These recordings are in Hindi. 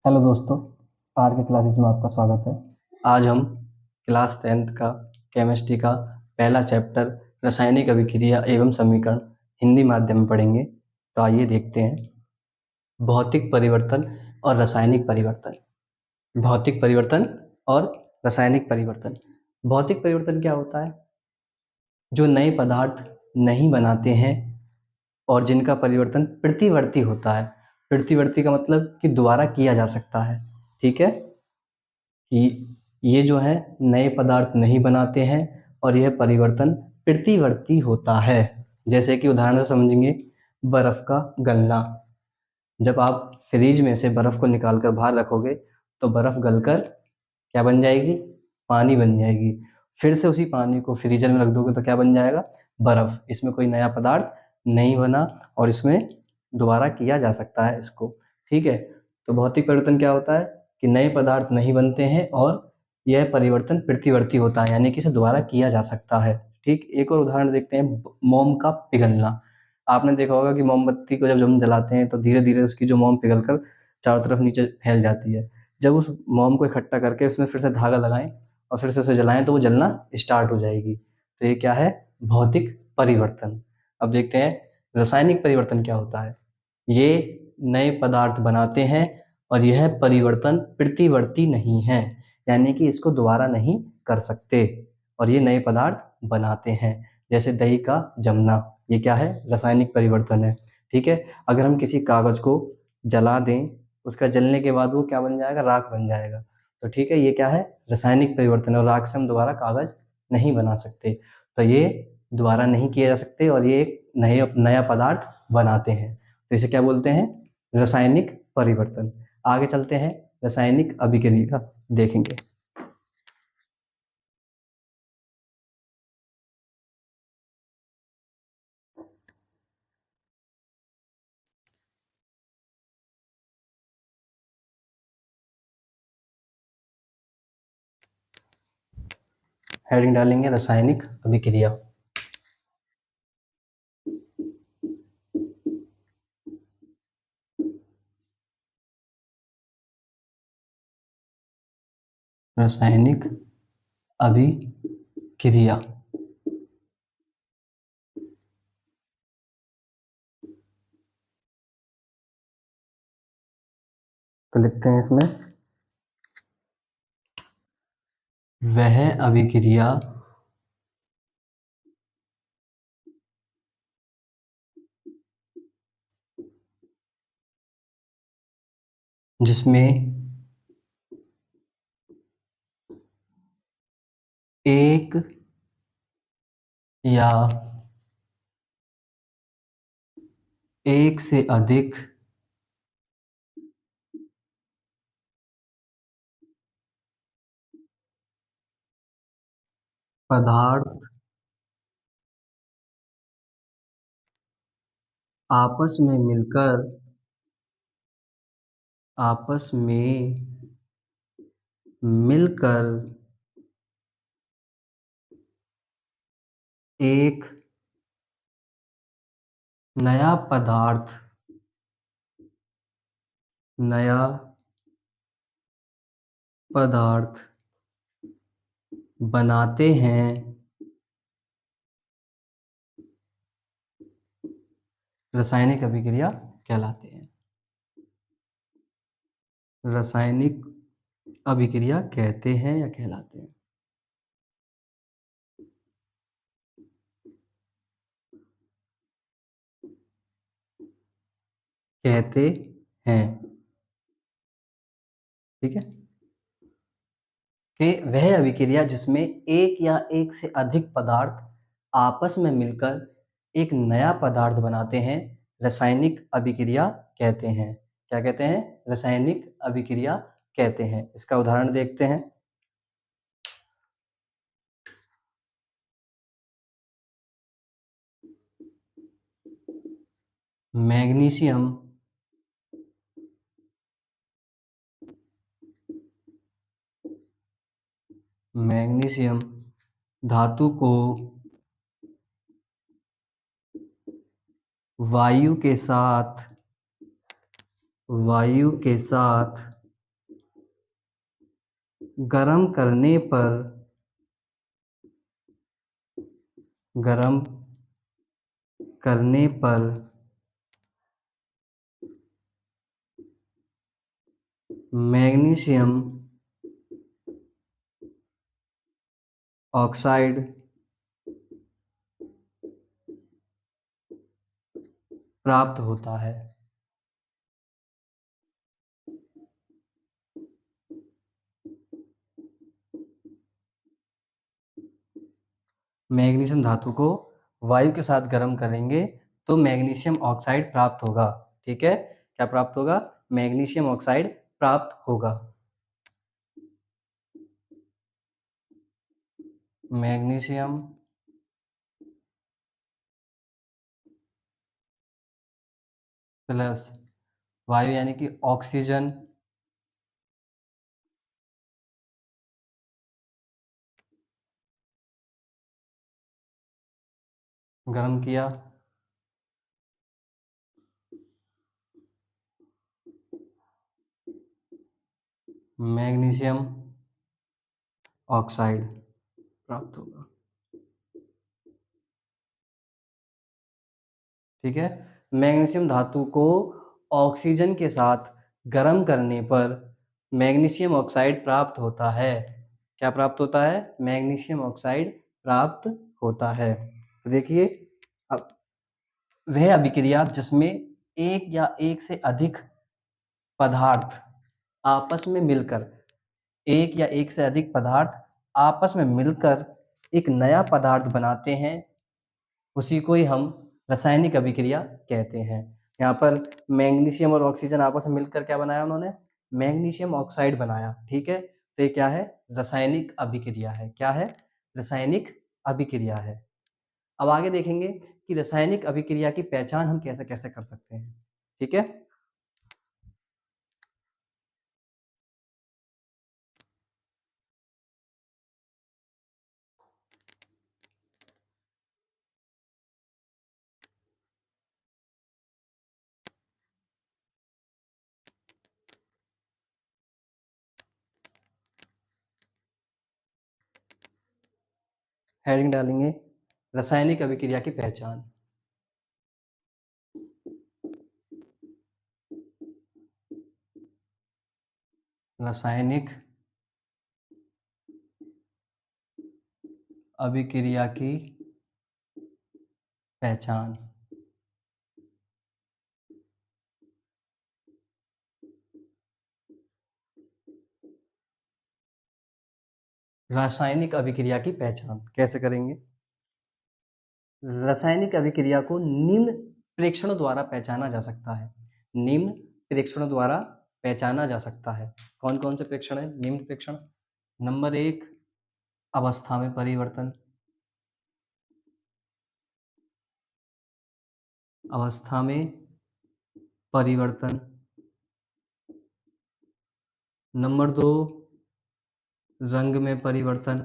हेलो दोस्तों, आज के क्लासेस में आपका स्वागत है। आज हम क्लास 10th का केमिस्ट्री का पहला चैप्टर रासायनिक अभिक्रिया एवं समीकरण हिंदी माध्यम में पढ़ेंगे। तो आइए देखते हैं। भौतिक परिवर्तन और रासायनिक परिवर्तन। भौतिक परिवर्तन और रासायनिक परिवर्तन। भौतिक परिवर्तन क्या होता है? जो नए पदार्थ नहीं बनाते हैं और जिनका परिवर्तन प्रतिवर्ती होता है। प्रतिवर्ती का मतलब कि दोबारा किया जा सकता है। ठीक है, कि ये जो है नए पदार्थ नहीं बनाते हैं और यह परिवर्तन प्रतिवर्ती होता है। जैसे कि उदाहरण से समझेंगे, बर्फ का गलना। जब आप फ्रिज में से बर्फ को निकाल कर बाहर रखोगे तो बर्फ गलकर क्या बन जाएगी? पानी बन जाएगी। फिर से उसी पानी को फ्रीजर में रख दोगे तो क्या बन जाएगा? बर्फ। इसमें कोई नया पदार्थ नहीं बना और इसमें दोबारा किया जा सकता है इसको। ठीक है, तो भौतिक परिवर्तन क्या होता है कि नए पदार्थ नहीं बनते हैं और यह परिवर्तन प्रतिवर्ती होता है, यानी कि इसे दोबारा किया जा सकता है। ठीक, एक और उदाहरण देखते हैं, मोम का पिघलना। आपने देखा होगा कि मोमबत्ती को जब हम जलाते हैं तो धीरे धीरे उसकी जो मोम पिघल कर चारों तरफ नीचे फैल जाती है। जब उस मोम को इकट्ठा करके उसमें फिर से धागा लगाएं और फिर से उसे जलाएं तो वो जलना स्टार्ट हो जाएगी। तो ये क्या है? भौतिक परिवर्तन। अब देखते हैं रासायनिक परिवर्तन क्या होता है। ये नए पदार्थ बनाते हैं और यह परिवर्तन प्रतिवर्ती नहीं है, यानी कि इसको दोबारा नहीं कर सकते और ये नए पदार्थ बनाते हैं। जैसे दही का जमना, ये क्या है? रासायनिक परिवर्तन है। ठीक है, अगर हम किसी कागज को जला दें, उसका जलने के बाद वो क्या बन जाएगा? राख बन जाएगा। तो ठीक है, ये क्या है? रासायनिक परिवर्तन है और राख से हम दोबारा कागज नहीं बना सकते। तो ये दोबारा नहीं किए जा सकते और ये एक नया पदार्थ बनाते हैं। तो इसे क्या बोलते हैं? रासायनिक परिवर्तन। आगे चलते हैं, रासायनिक अभिक्रिया देखेंगे। हेडिंग डालेंगे रासायनिक अभिक्रिया। रासायनिक अभिक्रिया। तो लिखते हैं इसमें, वह अभिक्रिया जिसमें एक या एक से अधिक पदार्थ आपस में मिलकर आपस में मिलकर एक नया पदार्थ नया पदार्थ बनाते हैं, रासायनिक अभिक्रिया कहलाते हैं। रासायनिक अभिक्रिया कहते हैं या कहलाते हैं। कहते हैं। ठीक है, कि वह अभिक्रिया जिसमें एक या एक से अधिक पदार्थ आपस में मिलकर एक नया पदार्थ बनाते हैं, रासायनिक अभिक्रिया कहते हैं। क्या कहते हैं? रासायनिक अभिक्रिया कहते हैं। इसका उदाहरण देखते हैं। मैग्नीशियम मैग्नीशियम धातु को वायु के साथ गरम करने पर गरम करने पर मैग्नीशियम ऑक्साइड प्राप्त होता है। मैग्नीशियम धातु को वायु के साथ गर्म करेंगे तो मैग्नीशियम ऑक्साइड प्राप्त होगा। ठीक है, क्या प्राप्त होगा? मैग्नीशियम ऑक्साइड प्राप्त होगा। मैग्नीशियम प्लस वायु यानी कि ऑक्सीजन गर्म किया, मैग्नीशियम ऑक्साइड प्राप्त होगा। ठीक है, मैग्नीशियम धातु को ऑक्सीजन के साथ गर्म करने पर मैग्नीशियम ऑक्साइड प्राप्त होता है। क्या प्राप्त होता है? मैग्नीशियम ऑक्साइड प्राप्त होता है। तो देखिए, अब वह अभिक्रिया जिसमें एक या एक से अधिक पदार्थ आपस में मिलकर एक या एक से अधिक पदार्थ आपस में मिलकर एक नया पदार्थ बनाते हैं, उसी को ही हम रासायनिक अभिक्रिया कहते हैं। यहाँ पर मैग्नीशियम और ऑक्सीजन आपस में मिलकर क्या बनाया उन्होंने? मैग्नीशियम ऑक्साइड बनाया। ठीक है, तो ये क्या है? रासायनिक अभिक्रिया है। क्या है? रासायनिक अभिक्रिया है। अब आगे देखेंगे कि रासायनिक अभिक्रिया की पहचान हम कैसे कैसे कर सकते हैं। ठीक है, हेडिंग डालेंगे रासायनिक अभिक्रिया की पहचान। रासायनिक अभिक्रिया की पहचान। रासायनिक अभिक्रिया की पहचान कैसे करेंगे? रासायनिक अभिक्रिया को निम्न प्रेक्षणों द्वारा पहचाना जा सकता है। निम्न प्रेक्षणों द्वारा पहचाना जा सकता है। कौन कौन से प्रेक्षण है? निम्न प्रेक्षण। नंबर एक, अवस्था में परिवर्तन। अवस्था में परिवर्तन। नंबर दो, रंग में परिवर्तन।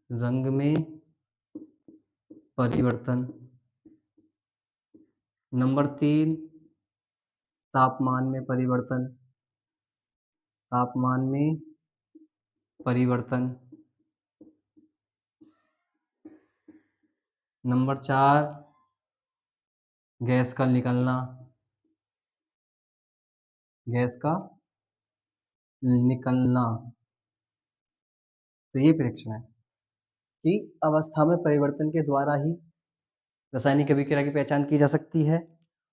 रंग में परिवर्तन। नंबर तीन, तापमान में परिवर्तन। तापमान में परिवर्तन। नंबर चार, गैस का निकलना। गैस का निकलना। तो ये प्रेक्षण है कि अवस्था में परिवर्तन के द्वारा ही रासायनिक अभिक्रिया की पहचान की जा सकती है,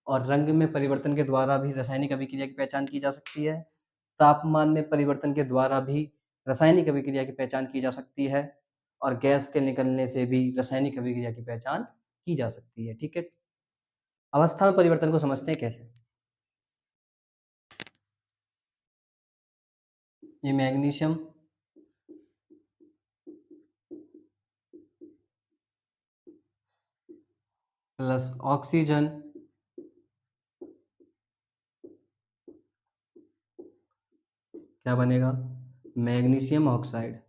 और रंग में परिवर्तन के द्वारा भी रासायनिक अभिक्रिया की पहचान की जा सकती है। तापमान में परिवर्तन के द्वारा भी रासायनिक अभिक्रिया की पहचान की जा सकती है, और गैस के निकलने से भी रासायनिक अभिक्रिया की पहचान की जा सकती है। ठीक है, अवस्था में परिवर्तन को समझते हैं कैसे। ये मैग्नीशियम प्लस ऑक्सीजन क्या बनेगा? Magnesium oxide.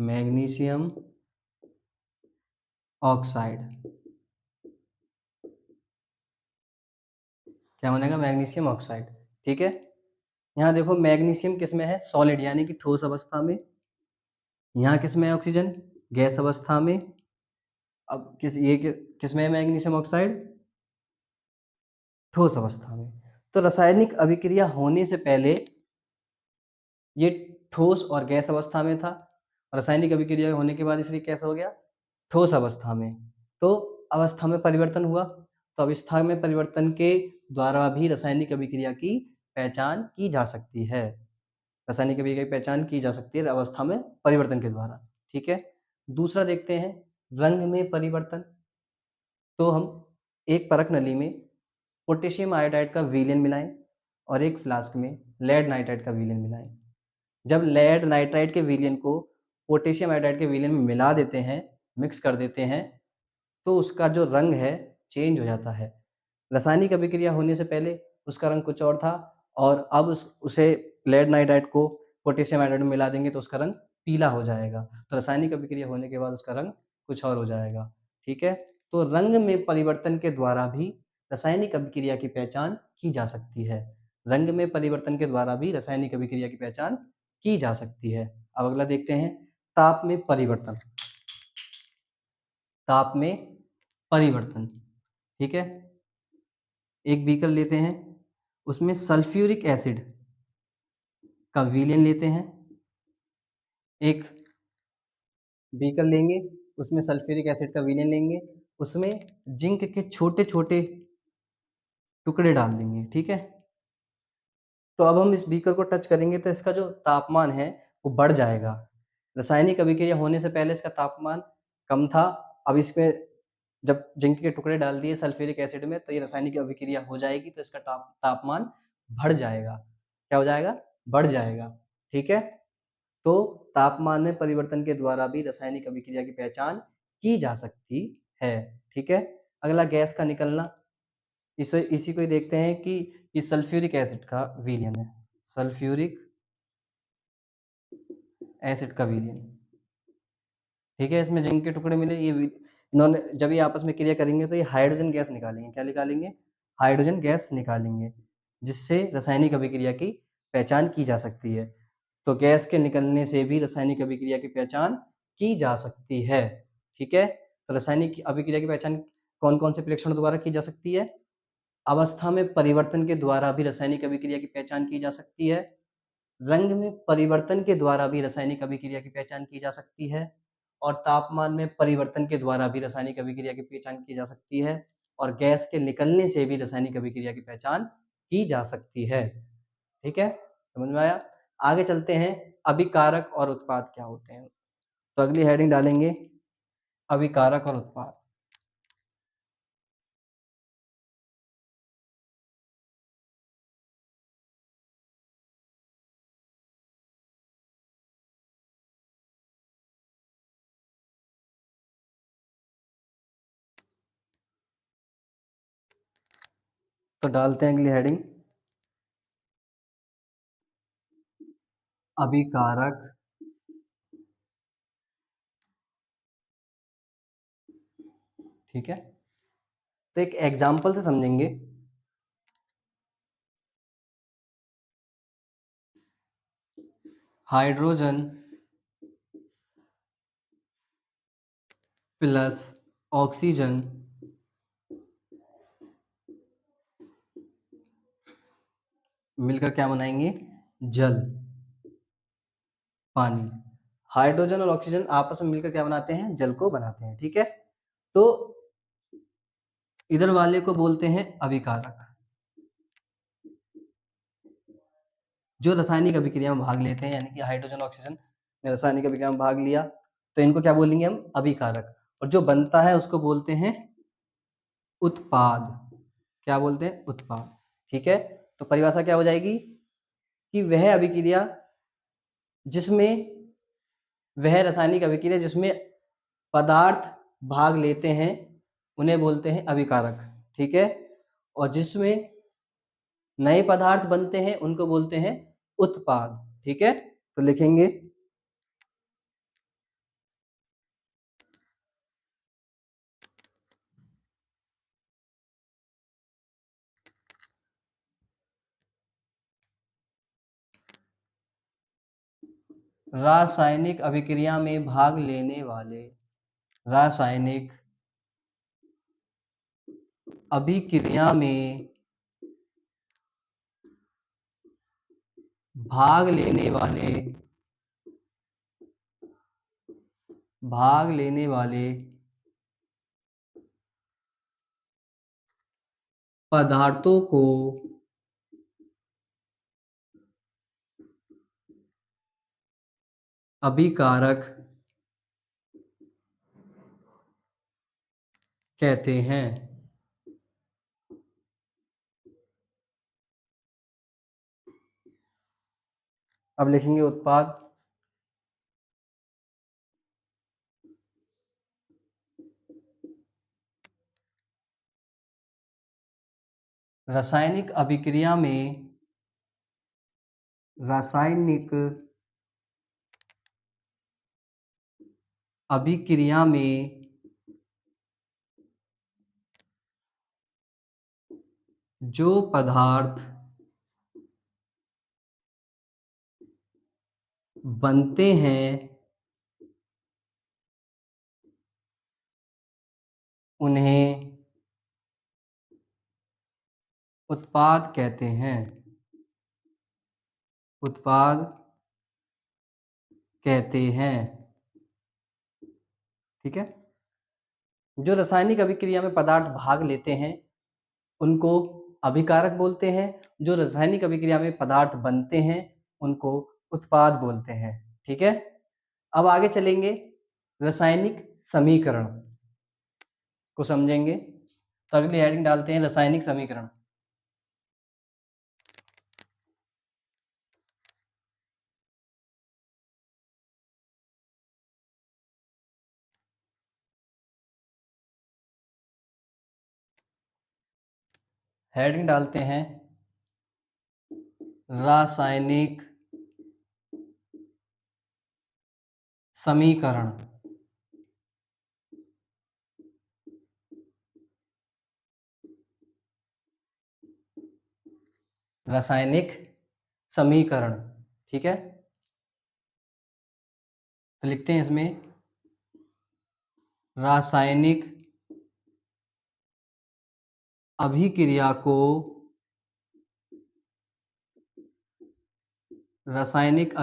मैग्नीशियम ऑक्साइड क्या बनेगा? Magnesium oxide. ठीक है, यहाँ देखो मैग्नीशियम किस में है, सॉलिड यानी कि ठोस अवस्था में। यहाँ किस में है ऑक्सीजन, गैस अवस्था में। अब किस में है मैग्नीशियम ऑक्साइड, ठोस अवस्था में। तो रासायनिक अभिक्रिया होने से पहले ये ठोस और गैस अवस्था में था, रासायनिक अभिक्रिया होने के बाद फिर कैसा हो गया, ठोस अवस्था में। तो अवस्था में परिवर्तन हुआ, तो अवस्था में परिवर्तन के द्वारा भी रासायनिक अभिक्रिया की पहचान की जा सकती है। रासायनिक अभिक्रिया की पहचान की जा सकती है अवस्था में परिवर्तन के द्वारा। ठीक है, दूसरा देखते हैं रंग में परिवर्तन। तो हम एक परख नली में पोटेशियम आयोडाइड का विलयन मिलाएं और एक फ्लास्क में लेड नाइट्राइड का विलयन मिलाएं। जब लेड नाइट्राइड के विलयन को पोटेशियम आयोडाइड के विलयन में मिला देते हैं, मिक्स कर देते हैं, तो उसका जो रंग है चेंज हो जाता है। रासायनिक अभिक्रिया होने से पहले उसका रंग कुछ और था, और अब उसे लेड नाइट्राइड को पोटेशियम आयोडाइड में मिला देंगे तो उसका रंग पीला हो जाएगा। तो रासायनिक अभिक्रिया होने के बाद उसका रंग कुछ और हो जाएगा। ठीक है, तो रंग में परिवर्तन के द्वारा भी रासायनिक अभिक्रिया की पहचान की जा सकती है। रंग में परिवर्तन के द्वारा भी रासायनिक अभिक्रिया की पहचान की जा सकती है। अब अगला देखते हैं ताप में परिवर्तन। ताप में परिवर्तन, ठीक है, एक बीकर लेते हैं, उसमें सल्फ्यूरिक एसिड का विलयन लेते हैं। एक बीकर लेंगे, उसमें सल्फ्यूरिक एसिड का विलयन लेंगे, उसमें जिंक के छोटे छोटे टुकड़े डाल देंगे। ठीक है, तो अब हम इस बीकर को टच करेंगे तो इसका जो तापमान है वो बढ़ जाएगा। रासायनिक अभिक्रिया होने से पहले इसका तापमान कम था, अब इसमें जब जिंक के टुकड़े डाल दिए सल्फ्यूरिक एसिड में तो ये रासायनिक अभिक्रिया हो जाएगी, तो इसका तापमान बढ़ जाएगा। क्या हो जाएगा, बढ़ जाएगा। ठीक है, तो तापमान में परिवर्तन के द्वारा भी रासायनिक अभिक्रिया की पहचान की जा सकती है। ठीक है, अगला गैस का निकलना। इसी को ही देखते हैं कि ये सल्फ्यूरिक एसिड का विलयन है, सल्फ्यूरिक एसिड का विलयन। ठीक है, इसमें जिंक के टुकड़े मिले, इन्होंने जब ये आपस में क्रिया करेंगे तो ये हाइड्रोजन गैस निकालेंगे। क्या निकालेंगे, हाइड्रोजन गैस निकालेंगे, जिससे रासायनिक अभिक्रिया की पहचान की जा सकती है। तो गैस के निकलने से भी रासायनिक अभिक्रिया की पहचान की जा सकती है। ठीक है, तो रासायनिक अभिक्रिया की पहचान कौन कौन से प्रेक्षणों द्वारा की जा सकती है, अवस्था में परिवर्तन के द्वारा भी रासायनिक अभिक्रिया की पहचान की जा सकती है, रंग में परिवर्तन के द्वारा भी रासायनिक अभिक्रिया की पहचान की जा सकती है, और तापमान में परिवर्तन के द्वारा भी रासायनिक अभिक्रिया की पहचान की जा सकती है, और गैस के निकलने से भी रासायनिक अभिक्रिया की पहचान की जा सकती है। ठीक है, समझ में आया। आगे चलते हैं, अभिकारक और उत्पाद क्या होते हैं। तो अगली हेडिंग डालेंगे अभिकारक और उत्पाद। तो डालते हैं अगली हेडिंग अभिकारक ठीक है, तो एक एग्जाम्पल से समझेंगे। हाइड्रोजन प्लस ऑक्सीजन मिलकर क्या बनाएंगे, जल, पानी। हाइड्रोजन और ऑक्सीजन आपस में मिलकर क्या बनाते हैं, जल को बनाते हैं। ठीक है, तो इधर वाले को बोलते हैं अभिकारक, जो रासायनिक अभिक्रिया में भाग लेते हैं, यानी कि हाइड्रोजन ऑक्सीजन ने रासायनिक अभिक्रिया में भाग लिया, तो इनको क्या बोलेंगे हम, अभिकारक। और जो बनता है उसको बोलते हैं उत्पाद। क्या बोलते हैं, उत्पाद। ठीक है, तो परिभाषा क्या हो जाएगी कि वह अभिक्रिया जिसमें वह रासायनिक अभिक्रिया जिसमें पदार्थ भाग लेते हैं उन्हें बोलते हैं अभिकारक। ठीक है, और जिसमें नए पदार्थ बनते हैं उनको बोलते हैं उत्पाद। ठीक है, तो लिखेंगे रासायनिक अभिक्रिया में भाग लेने वाले रासायनिक अभिक्रिया में भाग लेने वाले पदार्थों को अभिकारक कहते हैं। अब लिखेंगे उत्पाद। रासायनिक अभिक्रिया में जो पदार्थ बनते हैं उन्हें उत्पाद कहते हैं। उत्पाद कहते हैं। ठीक है। जो रासायनिक अभिक्रिया में पदार्थ भाग लेते हैं उनको अभिकारक बोलते हैं। जो रासायनिक अभिक्रिया में पदार्थ बनते हैं उनको उत्पाद बोलते हैं। ठीक है। अब आगे चलेंगे, रासायनिक समीकरण को समझेंगे। तो अगली हेडिंग डालते हैं रासायनिक समीकरण। हेडिंग डालते हैं रासायनिक समीकरण। रासायनिक समीकरण। ठीक है। तो लिखते हैं इसमें रासायनिक अभिक्रिया को रासायनिक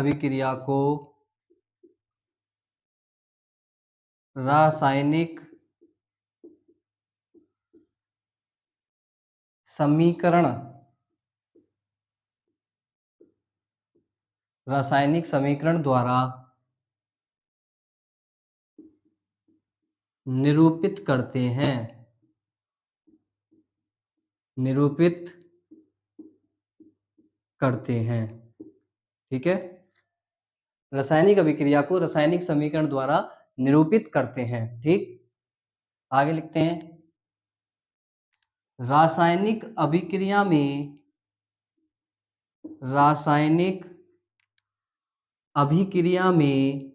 समीकरण द्वारा निरूपित करते हैं। ठीक है। रासायनिक अभिक्रिया को रासायनिक समीकरण द्वारा निरूपित करते हैं। ठीक। आगे लिखते हैं रासायनिक अभिक्रिया में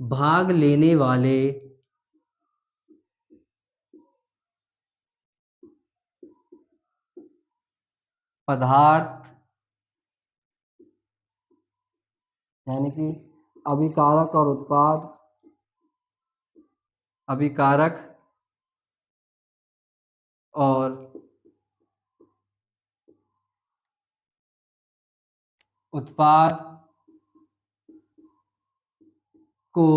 भाग लेने वाले पदार्थ यानी कि अभिकारक और उत्पाद उत्पाद को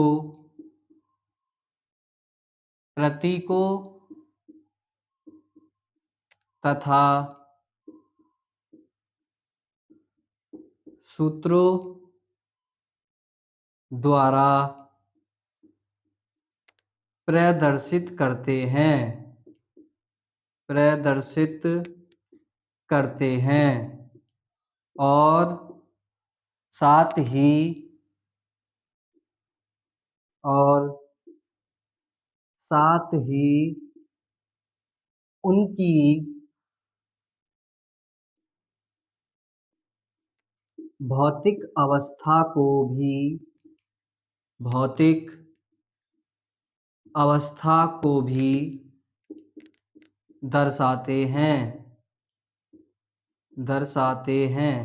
प्रतीकों तथा सूत्रों द्वारा प्रदर्शित करते हैं और साथ ही उनकी भौतिक अवस्था को भी दर्शाते हैं। दर्शाते हैं।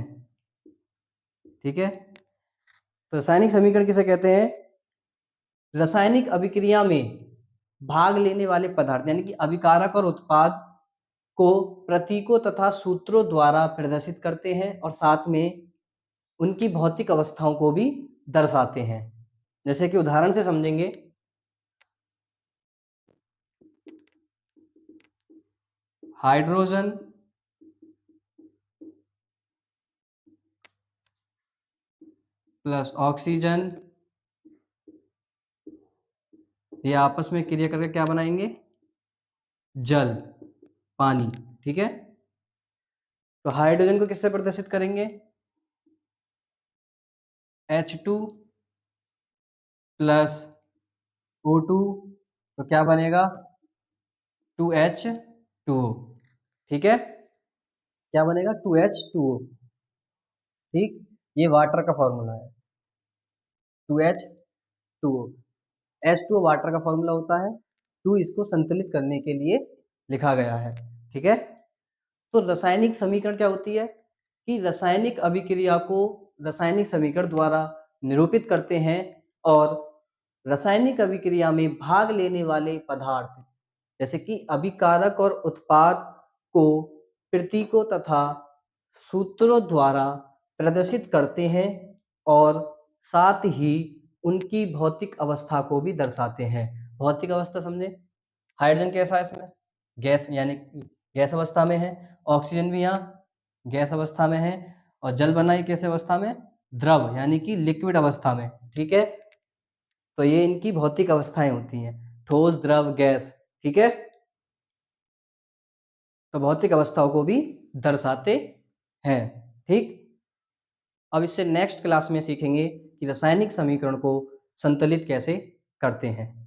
ठीक है, तो रासायनिक समीकरण किसे कहते हैं? रासायनिक अभिक्रिया में भाग लेने वाले पदार्थ यानी कि अभिकारक और उत्पाद को प्रतीकों तथा सूत्रों द्वारा प्रदर्शित करते हैं और साथ में उनकी भौतिक अवस्थाओं को भी दर्शाते हैं। जैसे कि उदाहरण से समझेंगे, हाइड्रोजन प्लस ऑक्सीजन, ये आपस में क्रिया करके क्या बनाएंगे? जल, पानी। ठीक है, तो हाइड्रोजन को किससे प्रदर्शित करेंगे? H2 प्लस O2, तो क्या बनेगा? 2H2O। ठीक है, क्या बनेगा? 2H2O। ठीक, ये वाटर का फॉर्मूला है, 2H2O। H2O वाटर का फॉर्मूला होता है, 2 इसको संतुलित करने के लिए लिखा गया है। ठीक है, तो रासायनिक समीकरण क्या होती है कि रासायनिक अभिक्रिया को रासायनिक समीकरण द्वारा निरूपित करते हैं और रासायनिक अभिक्रिया में भाग लेने वाले पदार्थ जैसे कि अभिकारक और उत्पाद को प्रतीकों तथा सूत्रों द्वारा प्रदर्शित करते हैं और साथ ही उनकी भौतिक अवस्था को भी दर्शाते हैं। भौतिक अवस्था समझे, हाइड्रोजन कैसा है? इसमें गैस यानी गैस अवस्था में है, ऑक्सीजन भी यहाँ गैस अवस्था में है, और जल बना ये कैसे अवस्था में? द्रव यानी कि लिक्विड अवस्था में। ठीक है, तो ये इनकी भौतिक अवस्थाएं होती हैं, ठोस, द्रव, गैस। ठीक है, तो भौतिक अवस्थाओं को भी दर्शाते हैं। ठीक, अब इससे नेक्स्ट क्लास में सीखेंगे कि रासायनिक समीकरण को संतुलित कैसे करते हैं।